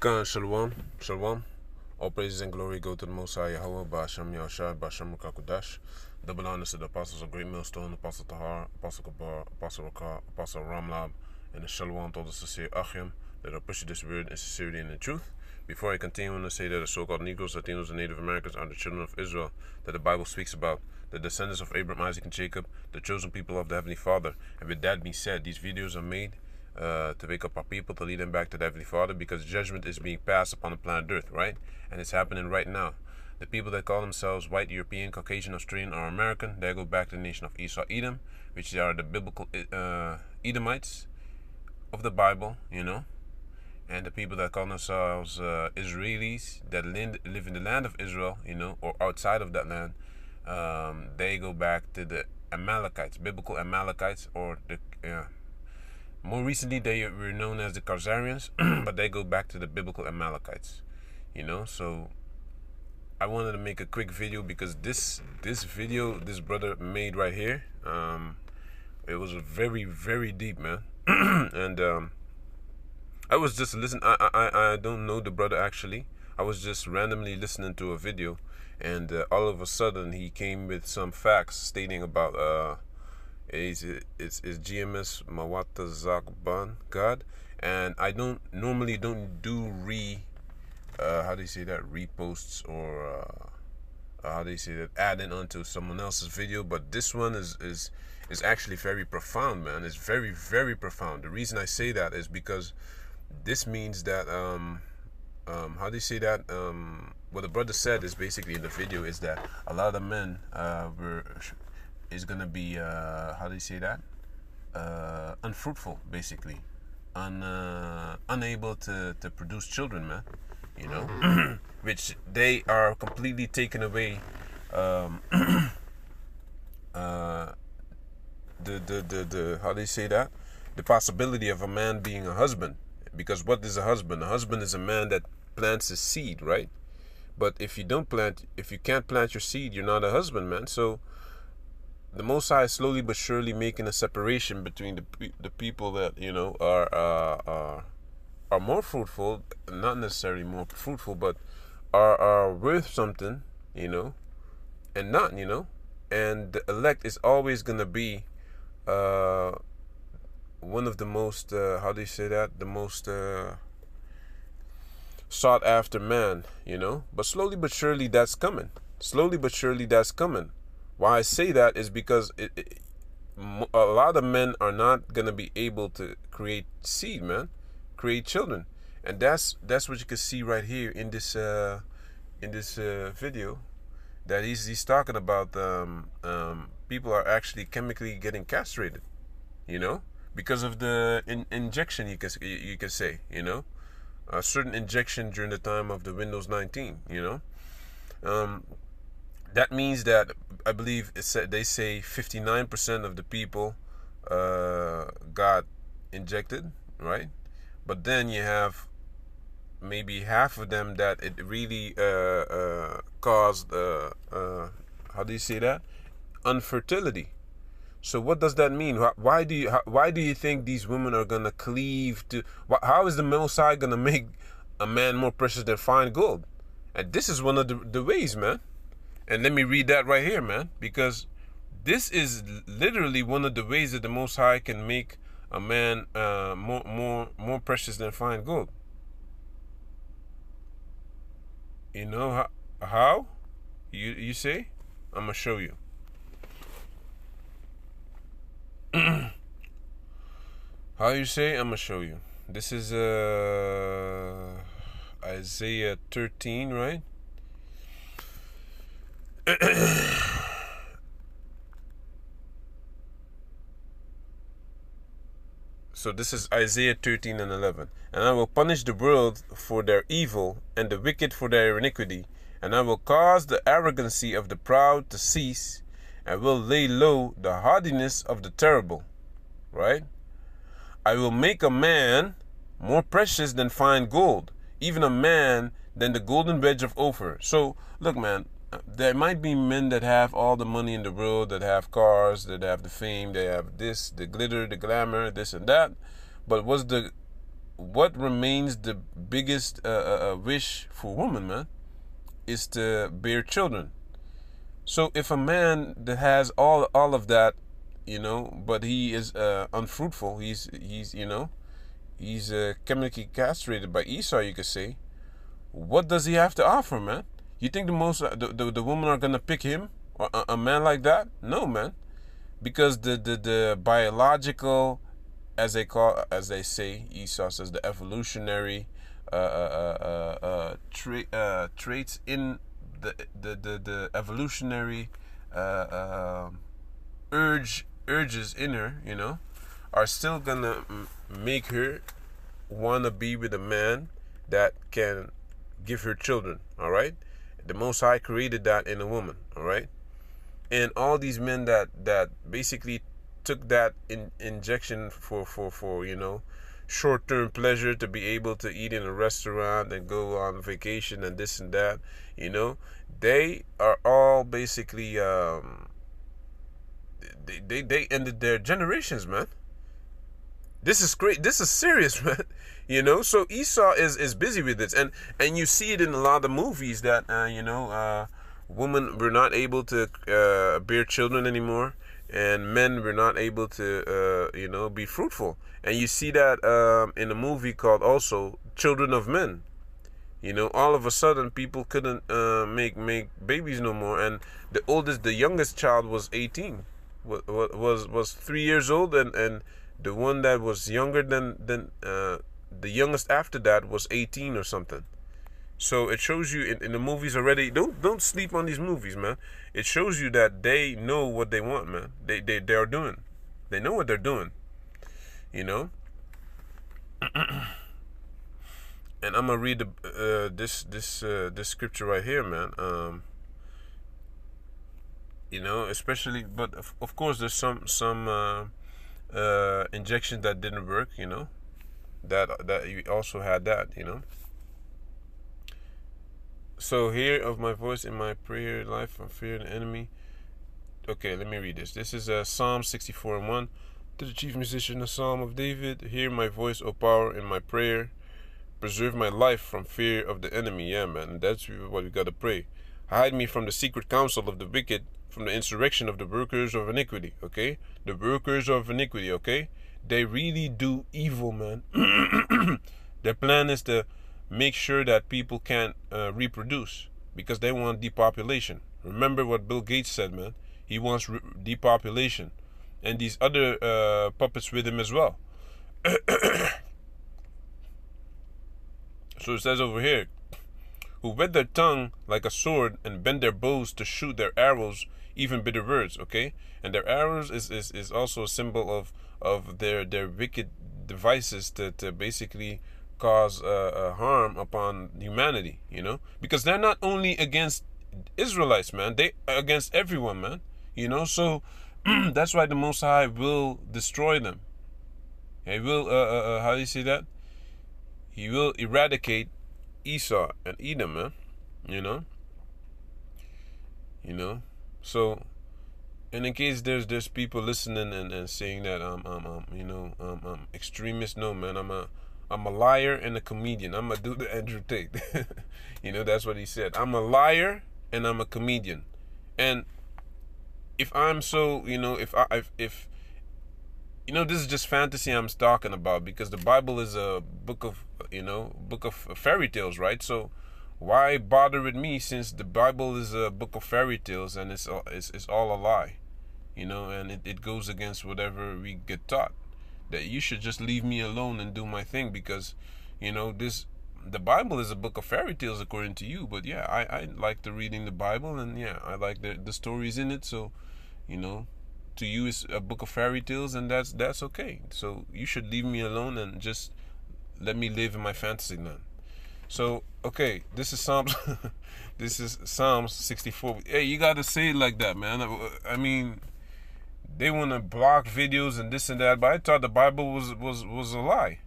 Khan Shalom, Shalom. All praises and glory go to the Most High Yahweh, Ba'ashem Yahushua, Ba'ashem Rukakudash. Double honors to the apostles of Great Millstone, Apostle Tahar, Apostle Kabar, Apostle Rakah, Apostle Ramlab, and the Shalom to all the sincere Achim that are pushing this word in sincerity and in truth. Before I continue, I want to say that the so-called Negroes, Latinos, and Native Americans are the children of Israel that the Bible speaks about, the descendants of Abraham, Isaac, and Jacob, the chosen people of the Heavenly Father. And with that being said, these videos are made to wake up our people, to lead them back to the Heavenly Father, because judgment is being passed upon the planet Earth, right? And it's happening right now. The people that call themselves white, European, Caucasian, Australian, or American, they go back to the nation of Esau, Edom, which are the biblical Edomites of the Bible, you know. And the people that call themselves Israelis, that live in the land of Israel, you know, or outside of that land, they go back to the Amalekites, biblical Amalekites, or the more recently they were known as the Khazarians, but they go back to the biblical Amalekites, you know. So I wanted to make a quick video because this video this brother made right here, it was very, very deep, man. And I was just listening. I don't know the brother actually. I was just randomly listening to a video, and all of a sudden he came with some facts stating about it's GMS Mawata Zakban God, and I normally don't do how do you say that, reposts, or how do you say that, adding onto someone else's video, but this one is actually very profound, man. It's very, very profound. The reason I say that is because this means that how do you say that, what the brother said is basically in the video is that a lot of men is gonna be how do you say that, unfruitful, basically, unable to produce children, man, you know. Which they are completely taken away the how do you say that, the possibility of a man being a husband. Because what is a husband? A husband is a man that plants a seed, right? But if you can't plant your seed, you're not a husband, man. So the Most High is slowly but surely making a separation between the people that, you know, are more fruitful, not necessarily more fruitful, but are worth something, you know, and not, you know. And the elect is always gonna be one of the most how do you say that, the most sought after man, you know. But slowly but surely that's coming. Slowly but surely that's coming. Why I say that is because a lot of men are not gonna be able to create seed, man, create children, and that's what you can see right here in this video, that he's talking about. People are actually chemically getting castrated, you know, because of the injection, you can say, you know, a certain injection during the time of the Windows 19, you know. That means that I believe they say 59% of the people got injected, right? But then you have maybe half of them that it really caused how do you say that, infertility. So what does that mean? Why do you think these women are gonna cleave to? How is the Most High gonna make a man more precious than fine gold? And this is one of the ways, man. And let me read that right here, man, because this is literally one of the ways that the Most High can make a man more precious than fine gold. You know how? You say? I'm gonna show you. How you say? I'm gonna show you. This is Isaiah 13, right? So this is Isaiah 13 and 11. And I will punish the world for their evil and the wicked for their iniquity. And I will cause the arrogancy of the proud to cease, and will lay low the haughtiness of the terrible. Right? I will make a man more precious than fine gold, even a man than the golden wedge of Ophir. So look, man, there might be men that have all the money in the world, that have cars, that have the fame, they have this, the glitter, the glamour, this and that. But what's the what remains the biggest wish for woman, man, is to bear children. So if a man that has all of that, but he is unfruitful, he's chemically castrated by Esau, you could say. What does he have to offer, man? You think the women are gonna pick him or a man like that? No, man, because the biological, as they say, Esau says, the evolutionary traits in the evolutionary urges in her, are still gonna make her wanna be with a man that can give her children. All right, the Most High created that in a woman. All right, and all these men that basically took that injection for short-term pleasure, to be able to eat in a restaurant and go on vacation and this and that, they are all basically they ended their generations, man. This is great. This is serious, man. So Esau is busy with this, and you see it in a lot of movies that women were not able to bear children anymore, and men were not able to be fruitful. And you see that in a movie called also Children of Men. All of a sudden people couldn't make babies no more, and the youngest child was 18, was 3 years old, and the one that was younger than the youngest after that was 18 or something. So it shows you in the movies already. Don't sleep on these movies, man. It shows you that they know what they want, man. They are doing. They know what they're doing. And I'm gonna read this scripture right here, man. Especially, but of course, there's some injections that didn't work. That you also had that. So hear of my voice in my prayer life from fear of the enemy. Okay, let me read this. This is Psalm 64:1. To the chief musician, a psalm of David. Hear my voice, O power, in my prayer. Preserve my life from fear of the enemy. Yeah, man. And that's what we gotta pray. Hide me from the secret counsel of the wicked, from the insurrection of the workers of iniquity. Okay? The workers of iniquity, okay? They really do evil, man. Their plan is to make sure that people can't reproduce, because they want depopulation. Remember what Bill Gates said, man. He wants depopulation. And these other puppets with him as well. So it says over here, who whet their tongue like a sword and bend their bows to shoot their arrows, even bitter words, okay? And their arrows is also a symbol of their wicked devices to basically cause harm upon humanity, because they're not only against Israelites, man, they against everyone, man, so that's why the Most High will destroy them. He will how do you say that? He will eradicate Esau and Edom, man. So, and in case there's people listening and saying that I'm extremist, no, man, I'm a liar and a comedian. I'm gonna do the Andrew Tate. That's what he said. I'm a liar and I'm a comedian. And if I'm so, if this is just fantasy I'm talking about, because the Bible is a book of fairy tales, right? So why bother with me, since the Bible is a book of fairy tales and it's all a lie, and it goes against whatever we get taught. That you should just leave me alone and do my thing, because the Bible is a book of fairy tales according to you. But yeah, I like the reading the Bible, and yeah, I like the stories in it. So to you it's a book of fairy tales, and that's okay. So you should leave me alone and just let me live in my fantasy land. So okay, this is Psalms this is Psalms 64. Hey, you gotta say it like that, man. I mean, they want to block videos and this and that, but I thought the Bible was a lie,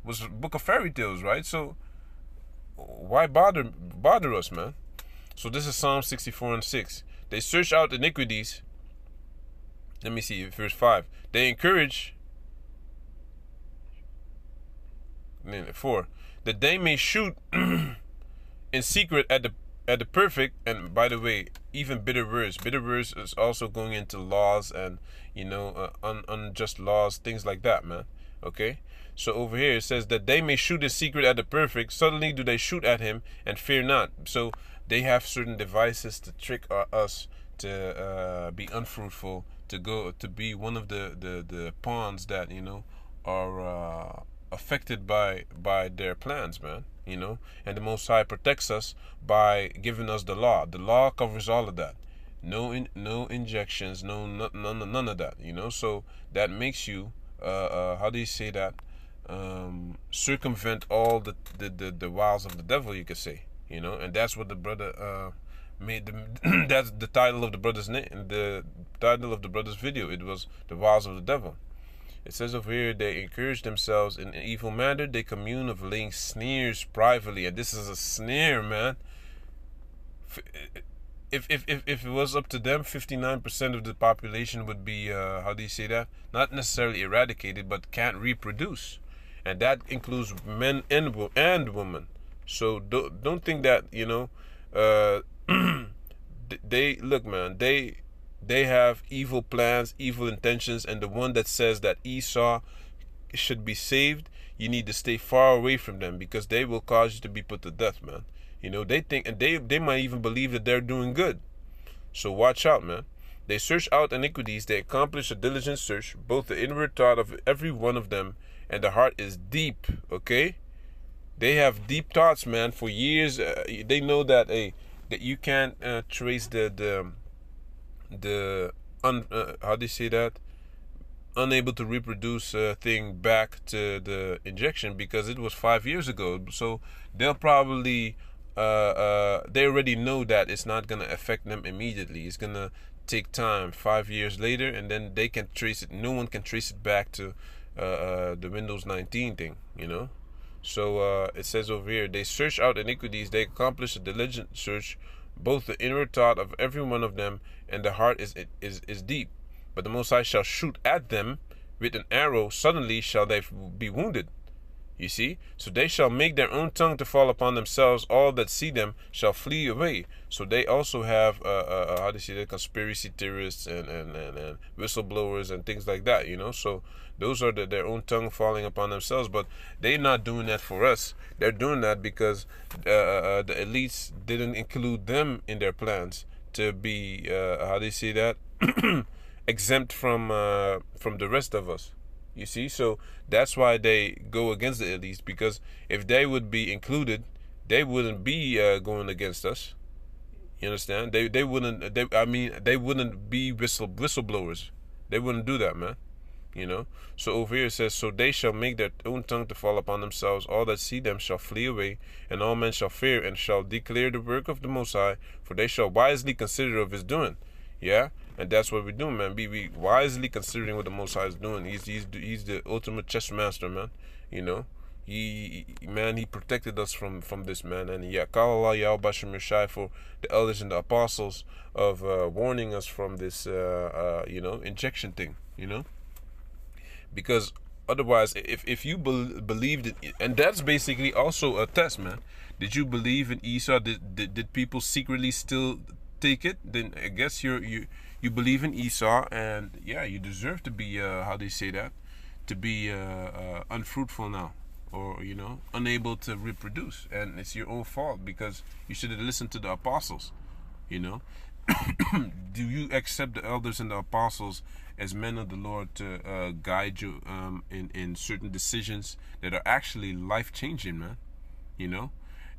was a book of fairy tales, right? So why bother us, man? So this is Psalm 64:6. They search out iniquities. Let me see, verse 5. They encourage 4, that they may shoot in secret at the perfect. And by the way, even bitter words is also going into laws and unjust laws, things like that, man. Okay, so over here it says that they may shoot in secret at the perfect. Suddenly do they shoot at him and fear not. So they have certain devices to trick us to be unfruitful, to be one of the pawns that are affected by their plans, man. And the Most High protects us by giving us the law. The law covers all of that. No injections, none of that. So that makes you how do you say that? Circumvent all the wiles of the devil, you could say. And that's what the brother made. That's the title of the brother's name. The title of the brother's video. It was the wiles of the devil. It says over here, they encourage themselves in an evil manner. They commune of laying snares privately. And this is a snare, man. If it was up to them, 59% of the population would be, how do you say that? Not necessarily eradicated, but can't reproduce. And that includes men and women. So don't think that, they, look, man, they have evil plans, evil intentions, and the one that says that Esau should be saved, you need to stay far away from them, because they will cause you to be put to death, man. They think, and they might even believe that they're doing good. So watch out, man. They search out iniquities, they accomplish a diligent search, both the inward thought of every one of them, and the heart is deep, okay? They have deep thoughts, man, for years. They know that, that you can't trace how do you say that, unable to reproduce thing back to the injection, because it was 5 years ago. So they'll probably they already know that it's not gonna affect them immediately. It's gonna take time, 5 years later, and then they can trace it. No one can trace it back to the Windows 19 thing, So it says over here, they search out iniquities, they accomplish a diligent search, both the inward thought of every one of them, and the heart is deep. But the Most High shall shoot at them with an arrow, suddenly shall they be wounded. You see? So they shall make their own tongue to fall upon themselves, all that see them shall flee away. So they also have, how do you say that, conspiracy theorists and whistleblowers and things like that, So those are their own tongue falling upon themselves, but they're not doing that for us. They're doing that because the elites didn't include them in their plans to be, how do you say that, exempt from the rest of us. You see, so that's why they go against the elites, because if they would be included, they wouldn't be going against us. You understand? They wouldn't. They wouldn't be whistleblowers. They wouldn't do that, man. So over here it says, so they shall make their own tongue to fall upon themselves. All that see them shall flee away, and all men shall fear and shall declare the work of the Most High, for they shall wisely consider of his doing. Yeah. And that's what we're doing, man. Be wisely considering what the Most High is doing. He's the ultimate chess master, man. He protected us from this, man. And yeah, call Allah Yahweh Basham Yashai for the elders and the apostles of warning us from this, injection thing, because otherwise, if you believed it, and that's basically also a test, man. Did you believe in Esau? Did people secretly still take it? Then I guess you believe in Esau, and yeah, you deserve to be how do you say that, to be unfruitful now, or unable to reproduce, and it's your own fault, because you should have listened to the apostles. Do you accept the elders and the apostles as men of the Lord to guide you in certain decisions that are actually life-changing, man?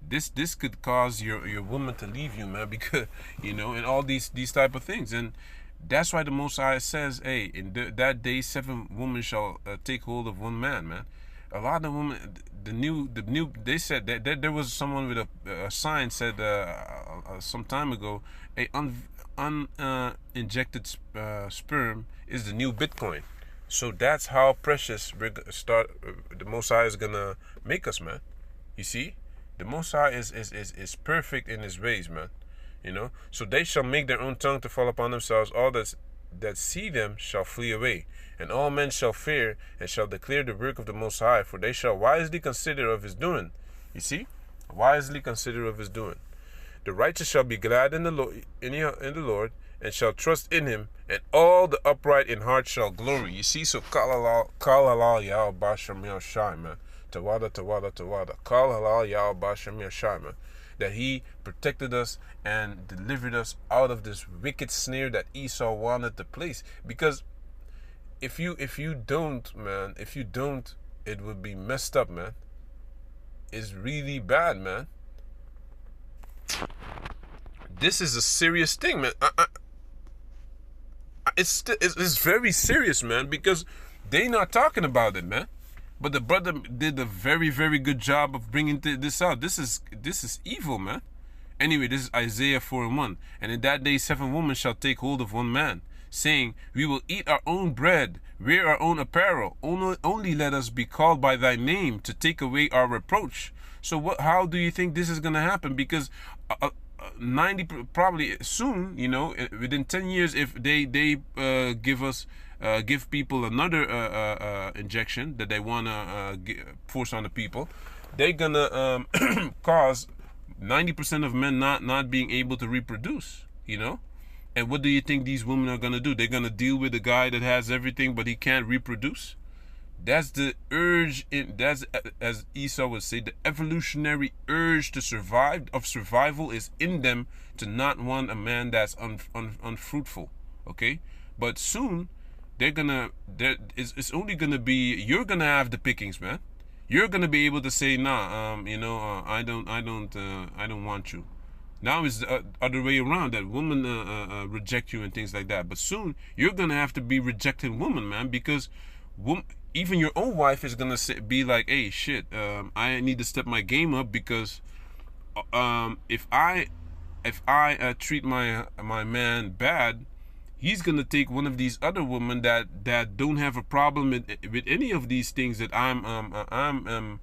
This could cause your woman to leave you, man, because and all these type of things. And that's why the Most High says, hey, in that day 7 women shall take hold of one man, man. A lot of women, the new they said that there was someone with a sign said some time ago, a injected sperm is the new Bitcoin. So that's how precious the Most High is gonna make us, man. You see? The Most High is perfect in his ways, man. So they shall make their own tongue to fall upon themselves. All that that see them shall flee away, and all men shall fear and shall declare the work of the Most High, for they shall wisely consider of his doing. You see, wisely consider of his doing. The righteous shall be glad in the Lord, and shall trust in him, and all the upright in heart shall glory. You see, so kal halal yah basham yah shai, man. Tawada, tawada, tawada. Kal halal yah basham yah shai, man. That he protected us and delivered us out of this wicked snare that Esau wanted to place. Because if you don't, man, it would be messed up, man. It's really bad, man. This is a serious thing, man. It's very serious, man, because they not talking about it, man. But the brother did a very, very good job of bringing this out. This is evil, man. Anyway, this is Isaiah 4:1. And in that day 7 women shall take hold of one man, saying, we will eat our own bread, wear our own apparel. Only let us be called by thy name to take away our reproach. So how do you think this is going to happen? Because 90 probably soon, you know, within 10 years, if they give people another injection that they want to force on the people, they're gonna cause 90% of men not being able to reproduce, you know. And what do you think these women are gonna do? They're gonna deal with a guy that has everything but he can't reproduce. That's the urge. That's, as Esau would say, the evolutionary urge to survival is in them, to not want a man that's unfruitful. Okay, but soon it's only gonna be, you're gonna have the pickings, man. You're gonna be able to say, nah, I don't want you. Now it's the other way around, that women reject you and things like that. But soon you're gonna have to be rejecting women, man, because even your own wife is gonna be like, hey, shit, I need to step my game up, because if I treat my man bad, he's gonna take one of these other women that don't have a problem with any of these things that I'm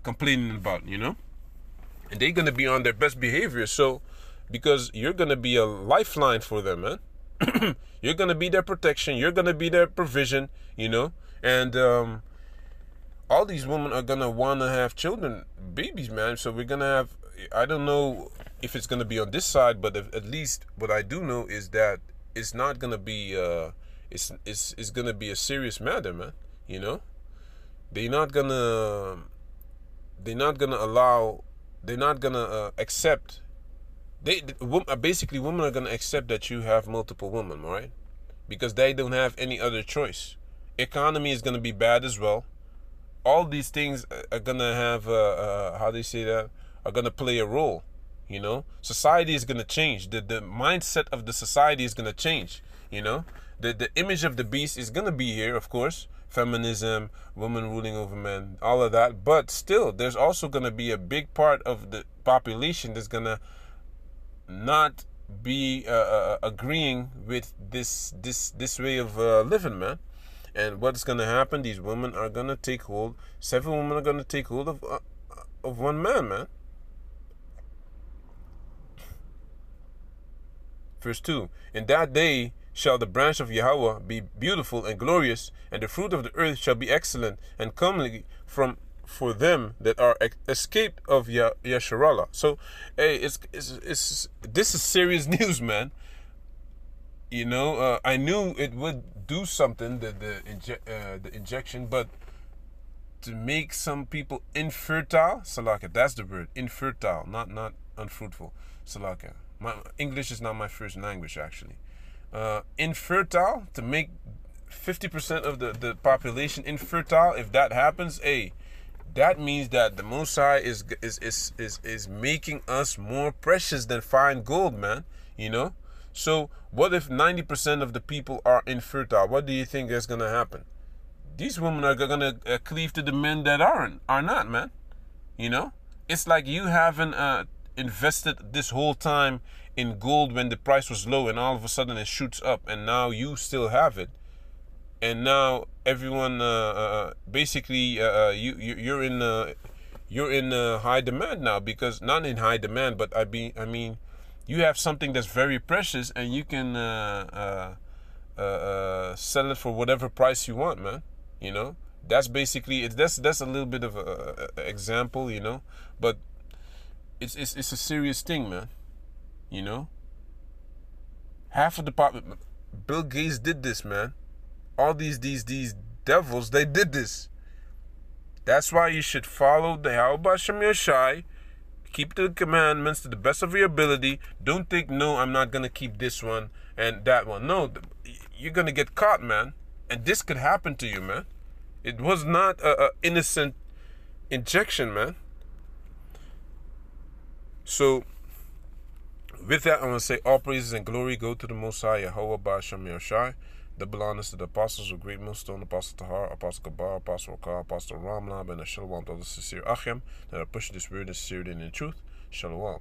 complaining about, you know. And they're gonna be on their best behavior. So, because you're gonna be a lifeline for them, man. You're gonna be their protection. You're gonna be their provision, you know. And all these women are gonna want to have children, babies, man. So we're gonna have, I don't know if it's gonna be on this side, but at least what I do know is that it's not gonna be it's gonna be a serious matter, man. You know, they're not gonna accept. Basically, women are gonna accept that you have multiple women, right? Because they don't have any other choice. Economy is gonna be bad as well. All these things are gonna have how do you say that? Are gonna play a role. You know, society is gonna change. The mindset of the society is gonna change. You know, the image of the beast is gonna be here, of course. Feminism, women ruling over men, all of that. But still, there's also gonna be a big part of the population that's gonna not be agreeing with this way of living, man. And what's gonna happen? These women are gonna take hold. 7 women are gonna take hold of one man, man. Verse 2, in that day shall the branch of Yahweh be beautiful and glorious, and the fruit of the earth shall be excellent and comely for them that are escaped of Yasharallah. So, hey, this is serious news, man. You know, I knew it would do something, the injection, but to make some people infertile, Salaka, that's the word, infertile, not unfruitful, Salaka. My English is not my first language, actually. Infertile, to make 50% of the population infertile, if that happens, hey, that means that the Most High is making us more precious than fine gold, man. You know. So what if 90% of the people are infertile? What do you think is gonna happen? These women are gonna cleave to the men that are not, man. You know. It's like you haven't invested this whole time in gold when the price was low, and all of a sudden it shoots up, and now you still have it, and now everyone basically you're in high demand now, because not in high demand, but I mean you have something that's very precious, and you can sell it for whatever price you want, man. You know, that's basically it. That's a little bit of a example, you know, but it's a serious thing, man. You know, half of the Bill Gates did this, man. All these devils, they did this. That's why you should follow the Yahweh Shem Yoshai. Keep the commandments to the best of your ability. Don't think, no, I'm not going to keep this one and that one. No, you're going to get caught, man. And this could happen to you, man. It was not an innocent injection, man. So, with that, I want to say all praises and glory go to the Most High, Yahweh Ba'ashem Yoshai. Double honors to the apostles of Great Millstone, Apostle Tahar, Apostle Kabar, Apostle Rakah, Apostle Ramlab, and the Shalom to all the sincere Achim that are pushing this word in sincerity and in truth. Shalom.